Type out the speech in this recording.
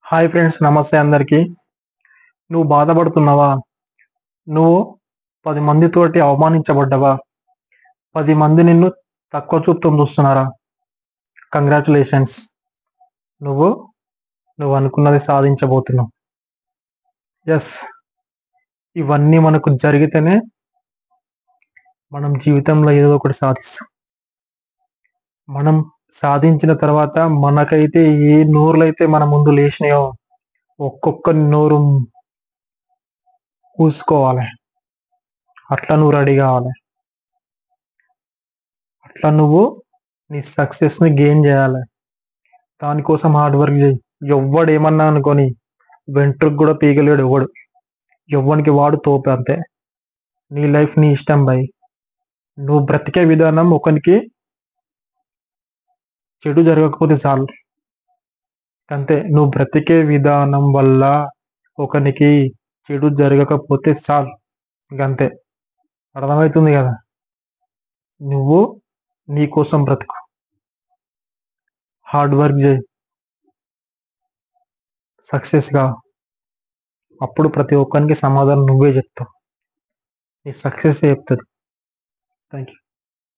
Hi friends, నమస్తే అందరికీ. నువ్వు బాధపడుతున్నావా? నువ్వు 10 మందితోటి అవమానించబడ్డావా? 10 మంది నిన్ను తక్కువ చూపుతో చూస్తున్నారా? కంగ్రాచులేషన్స్. నువ్వు నువ్వు అనుకున్నది సాధించబోతున్నావు. ఎస్, ఇవన్నీ మనకు జరిగితేనే మనం జీవితంలో ఏదో ఒకటి సాధిస్తాం. మనం సాధించిన తర్వాత మనకైతే ఏ నోరులైతే మన ముందు లేచినాయో ఒక్కొక్క నోరు పూసుకోవాలి. అట్లా నువ్వు రెడీ కావాలి. అట్లా నువ్వు నీ సక్సెస్ని గెయిన్ చేయాలి. దానికోసం హార్డ్ వర్క్ చేయి. ఎవ్వడు ఏమన్నా అనుకొని వెంట్రుకు కూడా పీకలేడు ఎవడు. ఎవ్వనికి వాడు తోపు అంతే. నీ లైఫ్ నీ ఇష్టం భయ్. నువ్వు బ్రతికే విధానం ఒకనికి చెడు జరగకపోతే చాలు అంతే. నువ్వు బ్రతికే విధానం వల్ల ఒకనికి చెడు జరగకపోతే చాలు ఇంకంతే. అర్థమవుతుంది కదా? నువ్వు నీ కోసం బ్రతుకు, హార్డ్ వర్క్ చేయి, సక్సెస్గా. అప్పుడు ప్రతి ఒక్కరికి సమాధానం నువ్వే చెప్తావు. నీ సక్సెస్ చెప్తుంది. Thank you.